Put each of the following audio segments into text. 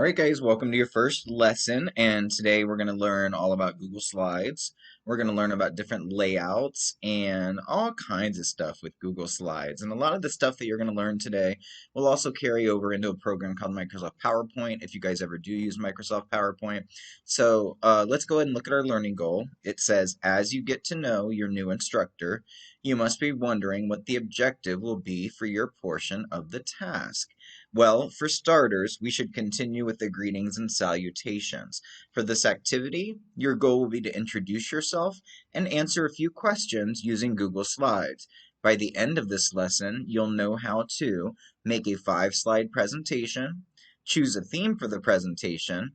Alright guys, welcome to your first lesson, and today we're going to learn all about Google Slides. We're going to learn about different layouts and all kinds of stuff with Google Slides. And a lot of the stuff that you're going to learn today will also carry over into a program called Microsoft PowerPoint, if you guys ever do use Microsoft PowerPoint. So let's go ahead and look at our learning goal. It says, as you get to know your new instructor, you must be wondering what the objective will be for your portion of the task. Well, for starters, we should continue with the greetings and salutations. For this activity, your goal will be to introduce yourself and answer a few questions using Google Slides. By the end of this lesson, you'll know how to make a 5-slide presentation, choose a theme for the presentation,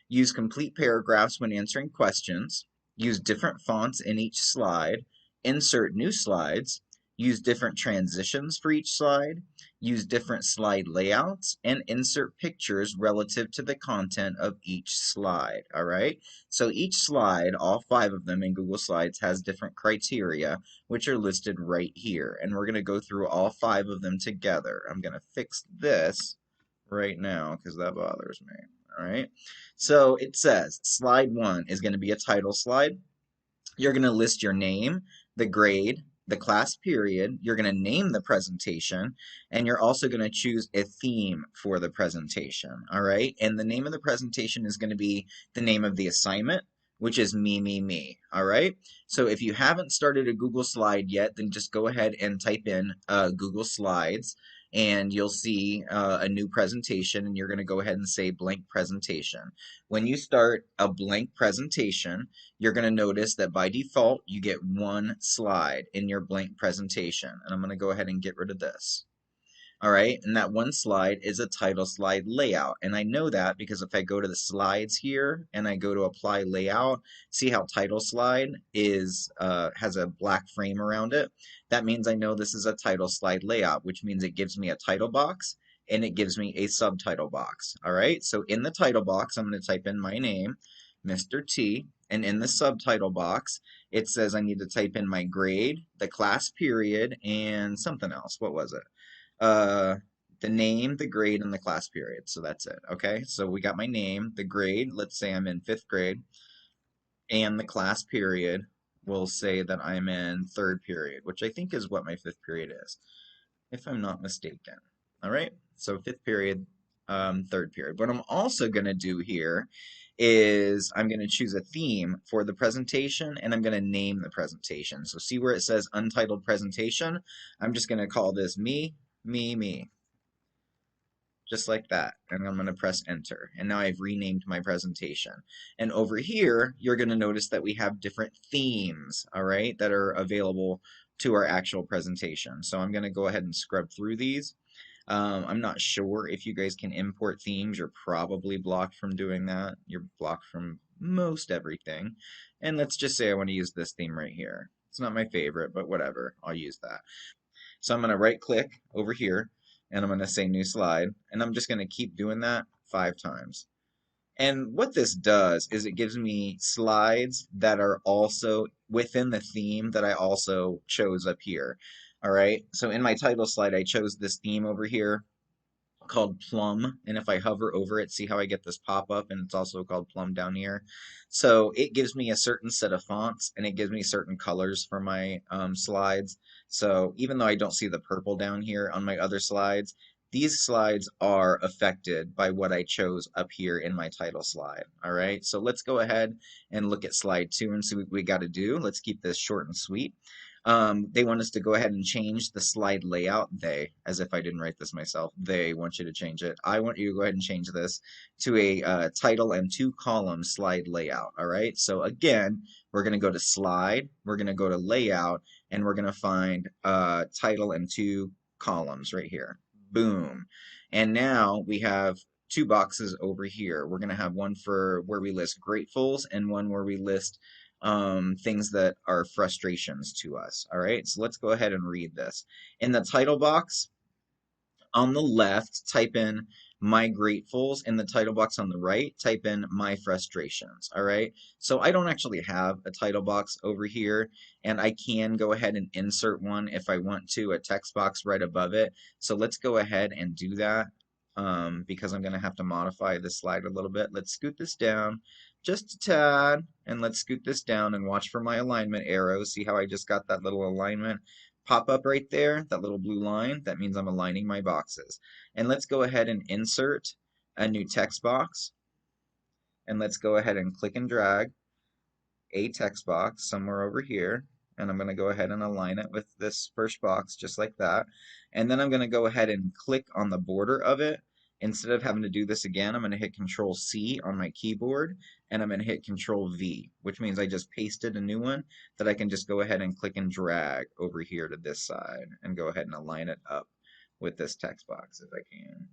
use complete paragraphs when answering questions, use different fonts in each slide, insert new slides, use different transitions for each slide, use different slide layouts, and insert pictures relative to the content of each slide. All right, so each slide, all 5 of them in Google Slides, has different criteria which are listed right here, and we're going to go through all 5 of them together. I'm going to fix this right now because that bothers me. All right, so it says slide 1 is going to be a title slide. You're going to list your name, the grade, the class period. You're going to name the presentation, and you're also going to choose a theme for the presentation. All right, and the name of the presentation is going to be the name of the assignment, which is me. All right, so if you haven't started a Google slide yet, then just go ahead and type in Google Slides, and you'll see a new presentation, and you're going to go ahead and say blank presentation. When you start a blank presentation, you're going to notice that by default, you get 1 slide in your blank presentation. And I'm going to go ahead and get rid of this. All right, and that 1 slide is a title slide layout. And I know that because if I go to the slides here and I go to apply layout, see how title slide has a black frame around it? That means I know this is a title slide layout, which means it gives me a title box and it gives me a subtitle box. All right, so in the title box, I'm going to type in my name, Mr. T, and in the subtitle box, it says I need to type in my grade, the class period, and something else. What was it? The name, the grade, and the class period. So that's it. Okay, so we got my name, the grade. Let's say I'm in 5th grade, and the class period. We'll say that I'm in 3rd period, which I think is what my 5th period is, if I'm not mistaken. All right, so 5th period, 3rd period. What I'm also going to do here is I'm going to choose a theme for the presentation, and I'm going to name the presentation. So see where it says untitled presentation? I'm just going to call this me, just like that. And I'm going to press enter. And now I've renamed my presentation. And over here, you're going to notice that we have different themes, all right, that are available to our actual presentation. So I'm going to go ahead and scrub through these. I'm not sure if you guys can import themes. You're probably blocked from doing that. You're blocked from most everything. And let's just say I want to use this theme right here. It's not my favorite, but whatever. I'll use that. So I'm going to right click over here and I'm going to say new slide, and I'm just going to keep doing that 5 times. And what this does is it gives me slides that are also within the theme that I also chose up here. All right, so in my title slide, I chose this theme over here called Plum, and if I hover over it, see how I get this pop-up, and it's also called Plum down here. So it gives me a certain set of fonts, and it gives me certain colors for my slides. So even though I don't see the purple down here on my other slides, these slides are affected by what I chose up here in my title slide. All right, so let's go ahead and look at slide 2 and see what we got to do. Let's keep this short and sweet. They want us to go ahead and change the slide layout. They, as if I didn't write this myself, they want you to change it. I want you to go ahead and change this to a title and 2-column slide layout. All right, so again, we're going to go to slide, we're going to go to layout, and we're going to find title and 2 columns right here. Boom. And now we have 2 boxes over here. We're going to have one for where we list gratefuls and one where we list things that are frustrations to us. All right, so let's go ahead and read this. In the title box on the left, type in my gratefuls. In the title box on the right, type in my frustrations. All right, so I don't actually have a title box over here, and I can go ahead and insert one if I want to, a text box right above it. So let's go ahead and do that. because I'm going to have to modify this slide a little bit. Let's scoot this down just a tad, and let's scoot this down and watch for my alignment arrow. See how I just got that little alignment pop up right there, that little blue line? That means I'm aligning my boxes. And let's go ahead and insert a new text box, and let's go ahead and click and drag a text box somewhere over here, and I'm going to go ahead and align it with this first box just like that. And then I'm going to go ahead and click on the border of it. Instead of having to do this again, I'm going to hit Control C on my keyboard, and I'm going to hit Control V, which means I just pasted a new one that I can just go ahead and click and drag over here to this side and go ahead and align it up with this text box if I can.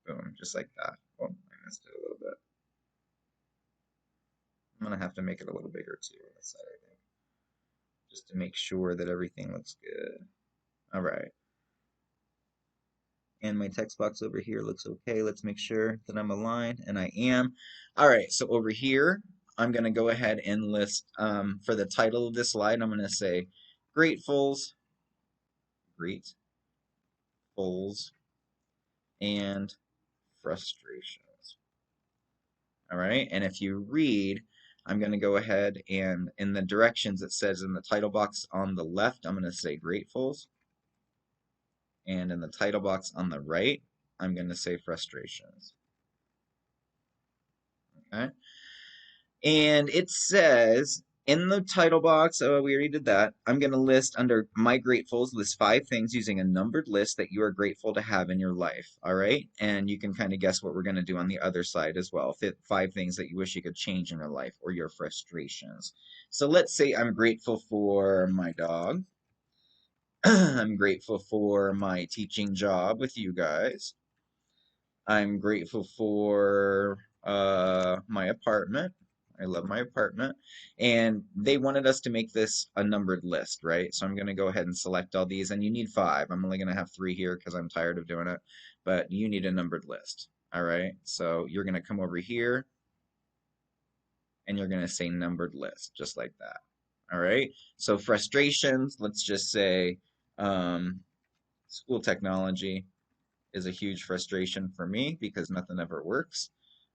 Boom, just like that. Oh, I missed it a little bit. I'm going to have to make it a little bigger too on this side, I think, just to make sure that everything looks good. All right. And my text box over here looks okay. Let's make sure that I'm aligned, and I am. All right, so over here, I'm going to go ahead and list, for the title of this slide, I'm going to say Gratefuls, and Frustrations. All right, and if you read, I'm going to go ahead and in the directions it says in the title box on the left, I'm going to say Gratefuls. And in the title box on the right, I'm going to say Frustrations. Okay. And it says in the title box, oh, we already did that. I'm going to list under My Gratefuls, list 5 things using a numbered list that you are grateful to have in your life. All right. And you can kind of guess what we're going to do on the other side as well. 5 things that you wish you could change in your life or your frustrations. So let's say I'm grateful for my dog. I'm grateful for my teaching job with you guys. I'm grateful for my apartment. I love my apartment. And they wanted us to make this a numbered list, right? So I'm going to go ahead and select all these. And you need 5. I'm only going to have 3 here because I'm tired of doing it. But you need a numbered list. All right? So you're going to come over here. And you're going to say numbered list, just like that. All right? So frustrations, let's just say school technology is a huge frustration for me because nothing ever works.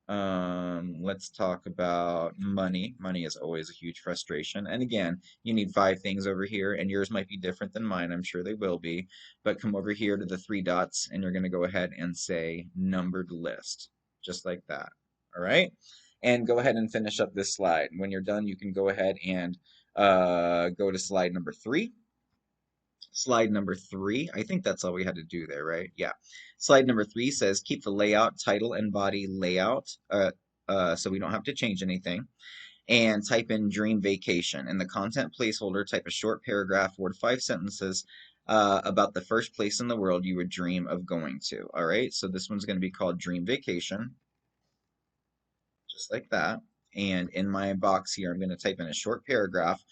Let's talk about money. Money is always a huge frustration. And again, you need 5 things over here, and yours might be different than mine. I'm sure they will be. But come over here to the 3 dots, and you're going to go ahead and say numbered list, just like that. All right? And go ahead and finish up this slide. When you're done, you can go ahead and go to slide number 3. Slide number 3, I think that's all we had to do there, right? Yeah. Slide number 3 says keep the layout, title, and body layout, so we don't have to change anything. And type in dream vacation. In the content placeholder, type a short paragraph, 4 to 5 sentences about the first place in the world you would dream of going to. All right, so this one's going to be called Dream Vacation, just like that. And in my box here, I'm going to type in a short paragraph,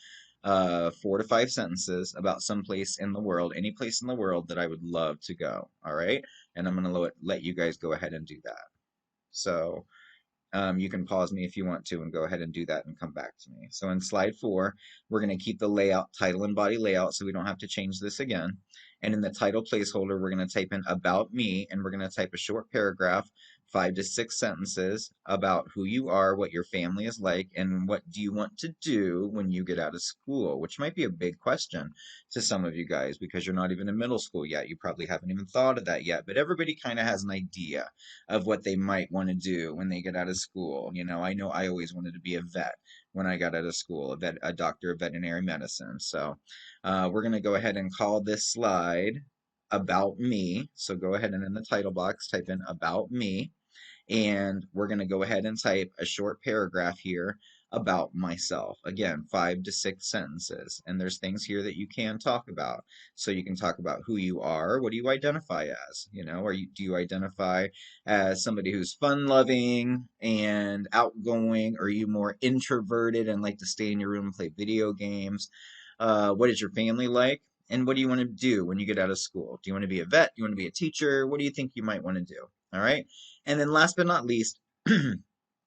4 to 5 sentences about some place in the world, any place in the world that I would love to go. All right, and I'm going to let you guys go ahead and do that. So you can pause me if you want to and go ahead and do that and come back to me. So in slide 4, we're going to keep the layout, title and body layout, so we don't have to change this again. And in the title placeholder, we're going to type in about me, and we're going to type a short paragraph, 5 to 6 sentences about who you are, what your family is like, and what do you want to do when you get out of school, which might be a big question to some of you guys because you're not even in middle school yet. You probably haven't even thought of that yet, but everybody kind of has an idea of what they might want to do when they get out of school. You know I always wanted to be a vet when I got out of school, a doctor of veterinary medicine. So we're going to go ahead and call this slide About Me. So go ahead and in the title box, type in About Me. And we're going to go ahead and type a short paragraph here about myself. Again, 5 to 6 sentences. And there's things here that you can talk about. So you can talk about who you are. What do you identify as? You know, do you identify as somebody who's fun-loving and outgoing? Or are you more introverted and like to stay in your room and play video games? What is your family like? And what do you want to do when you get out of school? Do you want to be a vet? Do you want to be a teacher? What do you think you might want to do? All right. And then last but not least,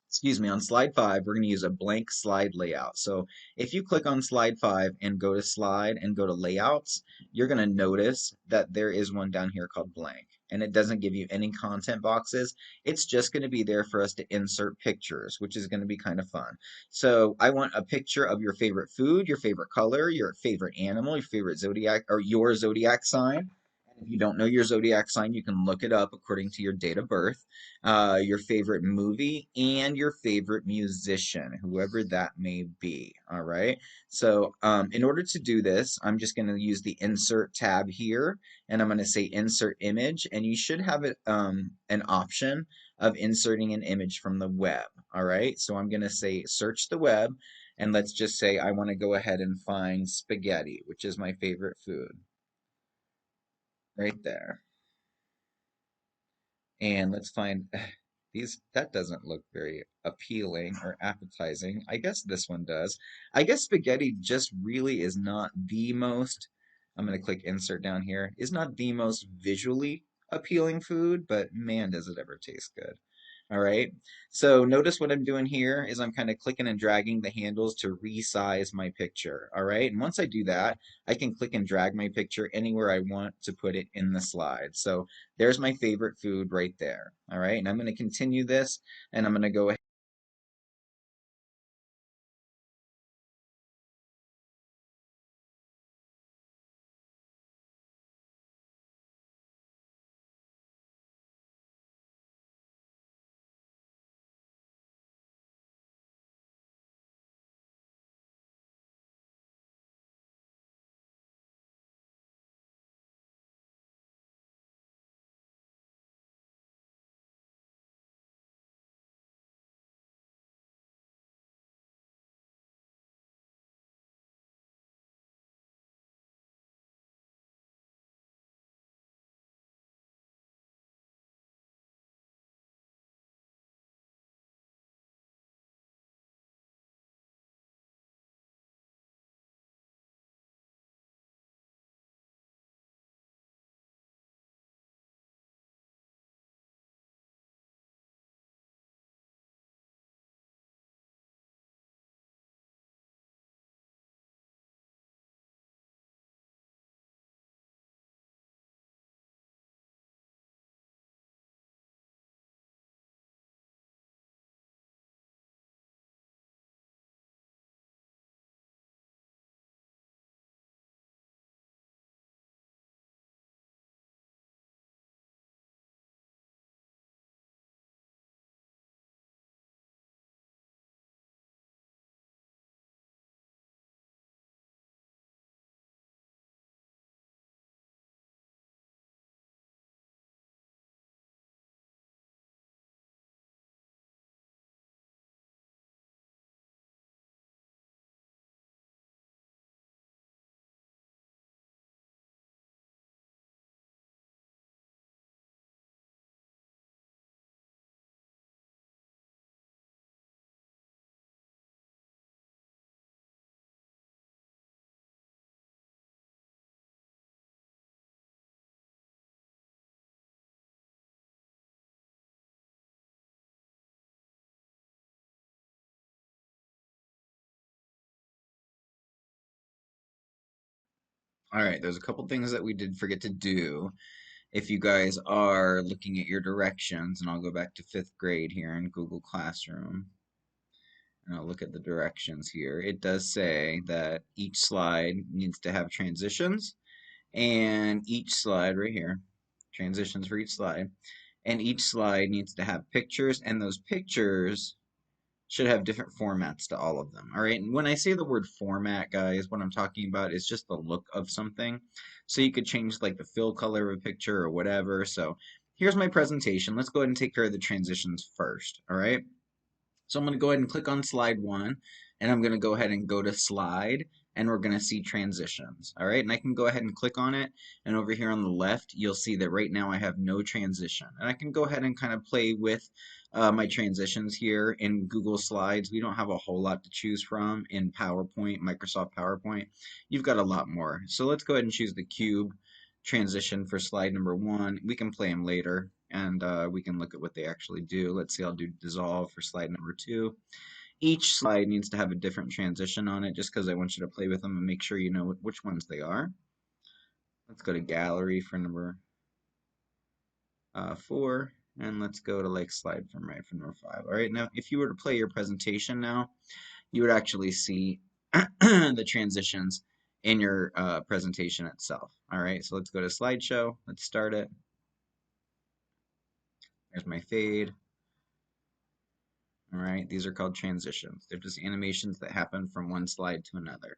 excuse me, on slide 5, we're going to use a blank slide layout. So if you click on slide 5 and go to slide and go to layouts, you're going to notice that there is one down here called blank. and it doesn't give you any content boxes. It's just going to be there for us to insert pictures, which is going to be kind of fun. So I want a picture of your favorite food, your favorite color, your favorite animal, your favorite zodiac, or your zodiac sign. And if you don't know your zodiac sign, you can look it up according to your date of birth, your favorite movie, and your favorite musician, whoever that may be. All right. So in order to do this, I'm just going to use the insert tab here, and I'm going to say insert image, and you should have an option of inserting an image from the web. All right. So I'm going to say search the web, and let's just say I want to go ahead and find spaghetti, which is my favorite food, right there. And let's find these. That doesn't look very appealing or appetizing. I guess this one does. I guess spaghetti just really is not the most, I'm going to click insert down here, is not the most visually appealing food, but man, does it ever taste good. All right. So notice what I'm doing here is I'm kind of clicking and dragging the handles to resize my picture. All right. And once I do that, I can click and drag my picture anywhere I want to put it in the slide. So there's my favorite food right there. All right. And I'm going to continue this, and I'm going to go ahead. All right, there's a couple things that we did forget to do. If you guys are looking at your directions, and I'll go back to fifth grade here in Google Classroom, and I'll look at the directions here. It does say that each slide needs to have transitions, and each slide right here, transitions for each slide, and each slide needs to have pictures, and those pictures should have different formats to all of them. All right. And when I say the word format, guys, what I'm talking about is just the look of something. So you could change like the fill color of a picture or whatever. So here's my presentation. Let's go ahead and take care of the transitions first. All right. So I'm going to go ahead and click on slide one, and I'm going to go ahead and go to slide, and we're going to see transitions. All right, and I can go ahead and click on it, and over here on the left, you'll see that right now I have no transition. And I can go ahead and kind of play with my transitions here in Google Slides. We don't have a whole lot to choose from in PowerPoint, Microsoft PowerPoint. You've got a lot more. So let's go ahead and choose the cube transition for slide number one. We can play them later, and we can look at what they actually do. Let's see, I'll do dissolve for slide number two. Each slide needs to have a different transition on it just because I want you to play with them and make sure you know which ones they are. Let's go to gallery for number 4, and let's go to like slide from right from number 5. All right, now if you were to play your presentation now, you would actually see the transitions in your presentation itself. All right, so let's go to slideshow. Let's start it. There's my fade. All right, these are called transitions. They're just animations that happen from one slide to another.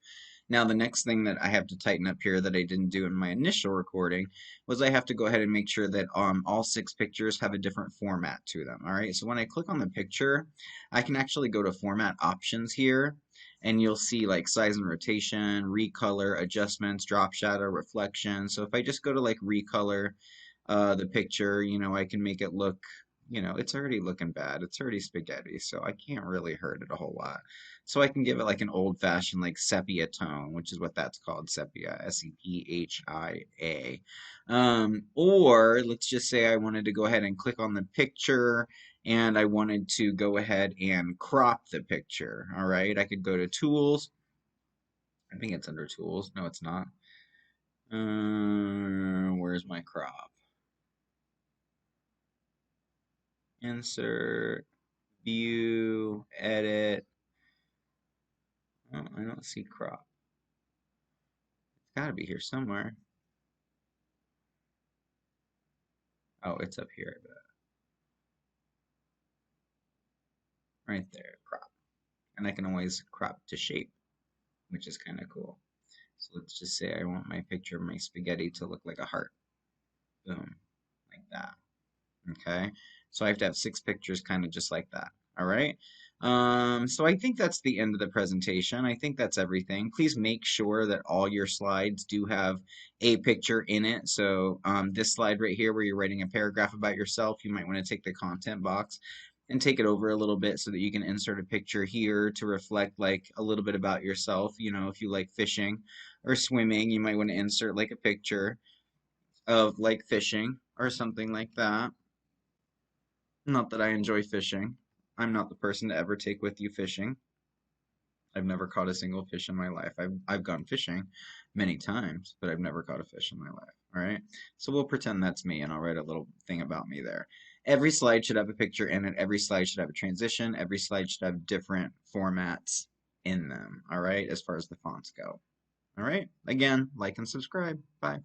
Now, the next thing that I have to tighten up here that I didn't do in my initial recording was I have to go ahead and make sure that all 6 pictures have a different format to them. All right, so when I click on the picture, I can actually go to format options here, and you'll see like size and rotation, recolor, adjustments, drop shadow, reflection. So if I just go to like recolor the picture, I can make it look, it's already looking bad. It's already spaghetti, so I can't really hurt it a whole lot. So I can give it like an old-fashioned like sepia tone, which is what that's called, sepia, S-E-P-H-I-A. Or let's just say I wanted to go ahead and click on the picture and I wanted to go ahead and crop the picture. All right, I could go to Tools. I think it's under Tools. No, it's not. Where's my crop? Insert, view, edit. Oh, I don't see crop. It's got to be here somewhere. Oh, it's up here, I bet. Right there, crop. And I can always crop to shape, which is kind of cool. So let's just say I want my picture of my spaghetti to look like a heart. Boom, like that. Okay, so I have to have 6 pictures kind of just like that. All right. So I think that's the end of the presentation. I think that's everything. Please make sure that all your slides do have a picture in it. So this slide right here where you're writing a paragraph about yourself, you might want to take the content box and take it over a little bit so that you can insert a picture here to reflect like a little bit about yourself. If you like fishing or swimming, you might want to insert like a picture of like fishing or something like that. Not that I enjoy fishing. I'm not the person to ever take with you fishing. I've never caught a single fish in my life. I've gone fishing many times, but I've never caught a fish in my life. All right. So we'll pretend that's me and I'll write a little thing about me there. Every slide should have a picture in it. Every slide should have a transition. Every slide should have different formats in them. All right. As far as the fonts go. All right. Again, like and subscribe. Bye.